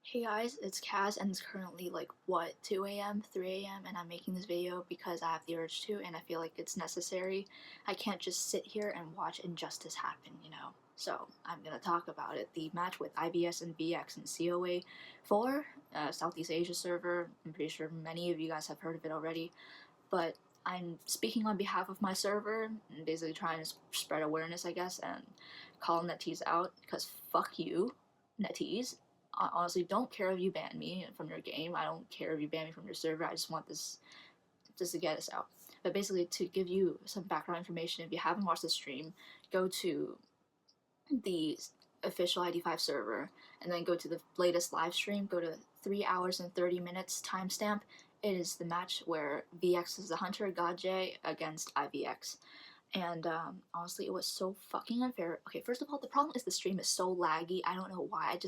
Hey guys, it's Kaz and it's currently like what, 2 a.m., 3 a.m. and I'm making this video because I have the urge to and I feel like it's necessary. I can't just sit here and watch injustice happen, you know? So I'm gonna talk about it. The match with IVS and VX in COA 4, Southeast Asia server. I'm pretty sure many of you guys have heard of it already, but I'm speaking on behalf of my server and basically trying to spread awareness, I guess, and call NetEase out because fuck you, NetEase. I honestly don't care if you ban me from your game. I don't care if you ban me from your server. I just want this just to get us out. But basically, to give you some background information, if you haven't watched the stream, go to the official ID5 server and then go to the latest live stream. Go to 3 hours and 30 minutes timestamp. It is the match where VX is the hunter, GodJ against IVX. And honestly, it was so fucking unfair. Okay, first of all, the problem is the stream is so laggy. I don't know why.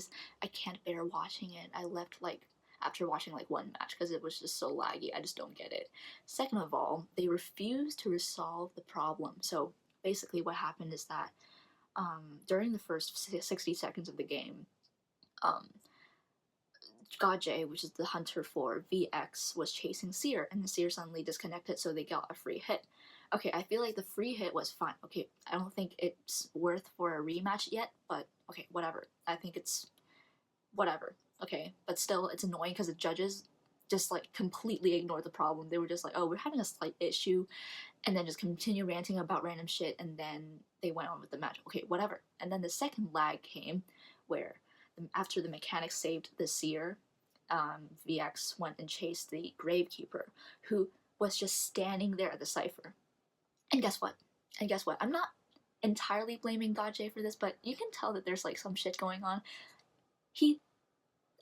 I can't bear watching it. I left like after watching like one match because it was just so laggy. I just don't get it. Second of all, they refused to resolve the problem. So basically, what happened is that during the first 60 seconds of the game, um, GodJ, which is the hunter for VX, was chasing Seer, and the Seer suddenly disconnected, so they got a free hit. Okay, I feel like the free hit was fine. Okay, I don't think it's worth for a rematch yet, but okay, whatever. I think it's whatever. Okay, but still, it's annoying because the judges just like completely ignored the problem. They were just like, oh, we're having a slight issue, and then just continue ranting about random shit, and then they went on with the match. Okay, whatever. And then the second lag came where after the mechanic saved the Seer, VX went and chased the Gravekeeper, who was just standing there at the cipher. And guess what? I'm not entirely blaming GodJ for this, but you can tell that there's like some shit going on. He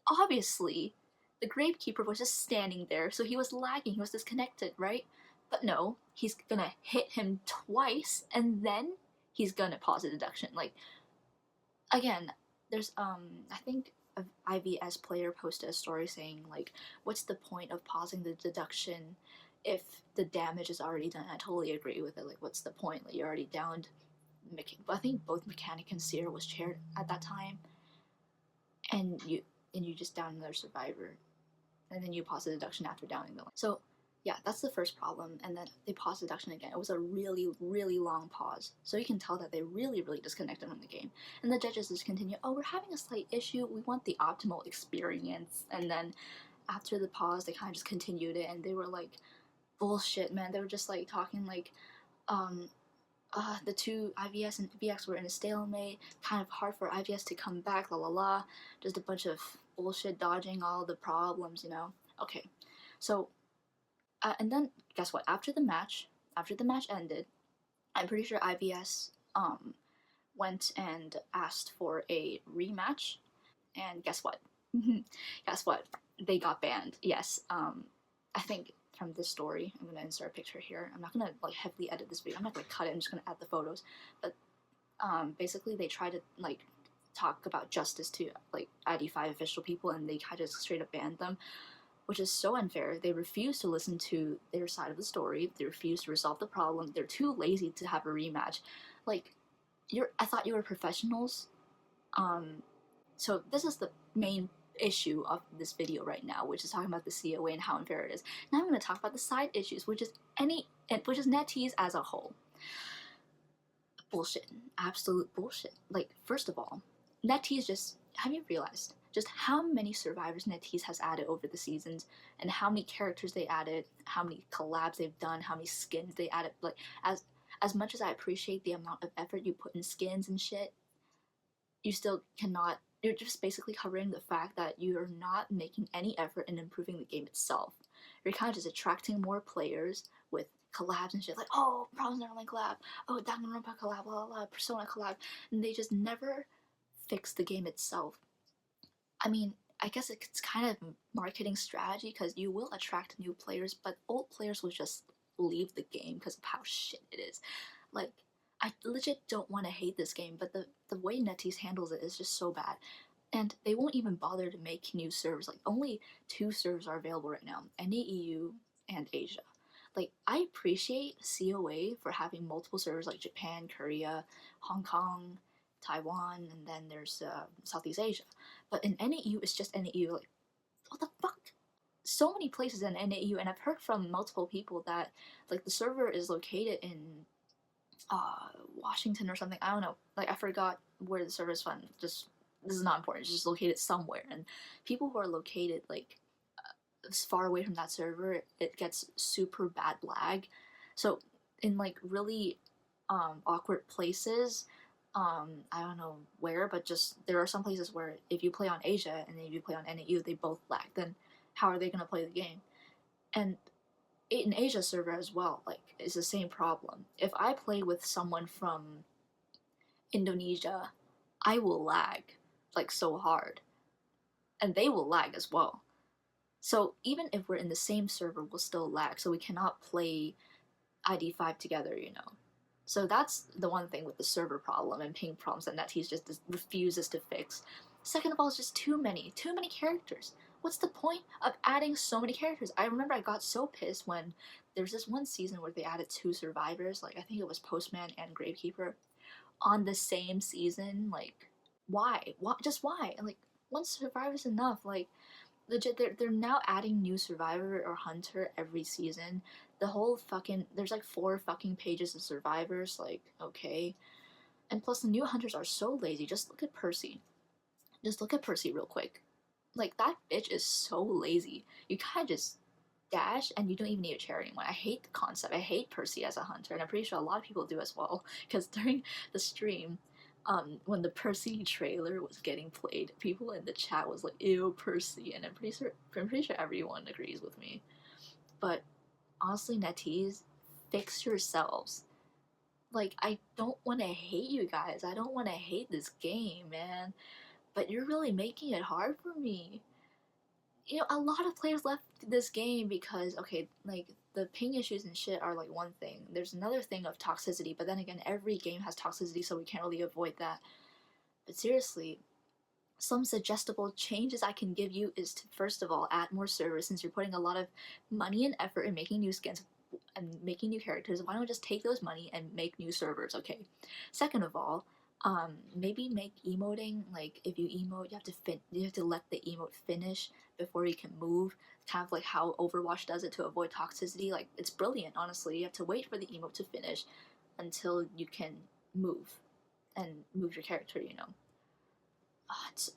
obviously, the Gravekeeper was just standing there, so he was lagging, he was disconnected, right? But no, he's gonna hit him twice, and then he's gonna pause the deduction. Like, again, there's I think a IVS player posted a story saying like, what's the point of pausing the deduction if the damage is already done? I totally agree with it. Like, what's the point? Like, you're already downed. I think both Mechanic and Seer was chaired at that time, and you just down another survivor, and then you pause the deduction after downing them. So yeah, that's the first problem, and then they paused deduction again. It was a really, really long pause. So you can tell that they really, really disconnected from the game. And the judges just continue, oh, we're having a slight issue. We want the optimal experience. And then after the pause, they kind of just continued it, and they were like, bullshit, man. They were just like talking like, the two IVS and VX were in a stalemate, kind of hard for IVS to come back, la la la. Just a bunch of bullshit dodging all the problems, you know? Okay, so and then guess what? After the match ended, I'm pretty sure IVS went and asked for a rematch, and guess what? Guess what? They got banned. Yes. I think from this story, I'm gonna insert a picture here. I'm not gonna like heavily edit this video. I'm not gonna cut it. I'm just gonna add the photos. But basically, they try to like talk about justice to like ID5 official people, and they kind of straight up banned them, which is so unfair. They refuse to listen to their side of the story. They refuse to resolve the problem. They're too lazy to have a rematch. Like, I thought you were professionals. So this is the main issue of this video right now, which is talking about the COA and how unfair it is. Now I'm going to talk about the side issues, which is NetEase as a whole. Bullshit, absolute bullshit. Like, first of all, NetEase just, have you realized just how many survivors NetEase has added over the seasons, and how many characters they added, how many collabs they've done, how many skins they added? Like, as much as I appreciate the amount of effort you put in skins and shit, you still cannot. You're just basically covering the fact that you're not making any effort in improving the game itself. You're kind of just attracting more players with collabs and shit, like, oh, Promise Neverland collab, oh, Danganronpa collab, blah, blah, blah, Persona collab, and they just never fix the game itself. I mean, I guess it's kind of marketing strategy because you will attract new players, but old players will just leave the game because of how shit it is. Like, I legit don't want to hate this game, but the way NetEase handles it is just so bad. And they won't even bother to make new servers. Like, only 2 servers are available right now, NEEU and Asia. Like, I appreciate COA for having multiple servers like Japan, Korea, Hong Kong, Taiwan, and then there's Southeast Asia. But in NAU, it's just NAU. Like, what the fuck? So many places in NAU, and I've heard from multiple people that like the server is located in Washington or something. I don't know. Like I forgot where the server is from. Just this is not important. It's just located somewhere, and people who are located like as far away from that server, it gets super bad lag. So in like really awkward places, I don't know where, but just there are some places where if you play on Asia and then if you play on NAU, they both lag. Then how are they gonna play the game? And in Asia server as well, like it's the same problem. If I play with someone from Indonesia, I will lag like so hard, and they will lag as well. So even if we're in the same server, we'll still lag. So we cannot play ID5 together, you know. So that's the one thing with the server problem and ping problems that NetEase just refuses to fix. Second of all, it's just too many characters. What's the point of adding so many characters? I remember I got so pissed when there's this one season where they added 2 survivors, like I think it was Postman and Gravekeeper, on the same season. Like, why? What? Just why? Like, one survivor's enough. Like, legit, they're now adding new survivor or hunter every season. The whole fucking there's like 4 fucking pages of survivors. Like, okay, and plus the new hunters are so lazy. Just look at Percy. Just look at Percy real quick. Like that bitch is so lazy. You kind of just dash and you don't even need a chair anymore. I hate the concept. I hate Percy as a hunter, and I'm pretty sure a lot of people do as well. Because during the stream, when the Percy trailer was getting played, people in the chat was like, "Ew, Percy," and I'm pretty sure everyone agrees with me. But honestly, NetEase, fix yourselves. Like, I don't want to hate you guys. I don't want to hate this game, man. But you're really making it hard for me. You know, a lot of players left this game because, okay, like the ping issues and shit are like one thing. There's another thing of toxicity, but then again, every game has toxicity, so we can't really avoid that. But seriously, some suggestible changes I can give you is to first of all add more servers, since you're putting a lot of money and effort in making new skins and making new characters. Why don't just take those money and make new servers? Okay. Second of all, maybe make emoting, like if you emote, you have to let the emote finish before you can move, kind of like how Overwatch does it to avoid toxicity. Like, it's brilliant, honestly. You have to wait for the emote to finish until you can move and move your character, you know. It's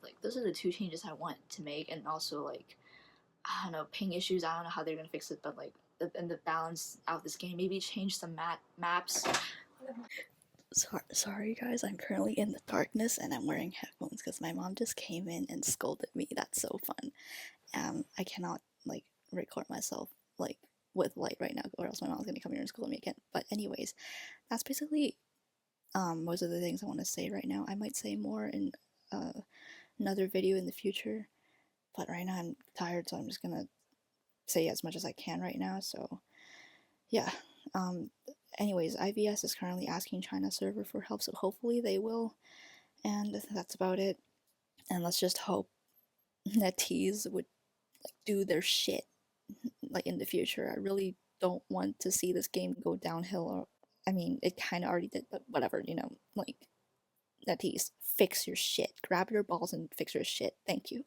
like those are the 2 changes I want to make. And also, like, I don't know, ping issues, I don't know how they're gonna fix it, but like the balance out this game, maybe change some maps. Sorry guys, I'm currently in the darkness and I'm wearing headphones because my mom just came in and scolded me. That's so fun. I cannot like record myself like with light right now, or else my mom's gonna come here and scold me again. But anyways, that's basically most of the things I want to say right now. I might say more in another video in the future, but right now I'm tired, so I'm just gonna say as much as I can right now. So yeah. Anyways, IVS is currently asking China server for help, so hopefully they will. And that's about it. And let's just hope NetEase would like do their shit like in the future. I really don't want to see this game go downhill. Or I mean, it kind of already did, but whatever, you know. Like NetEase, fix your shit. Grab your balls and fix your shit. Thank you.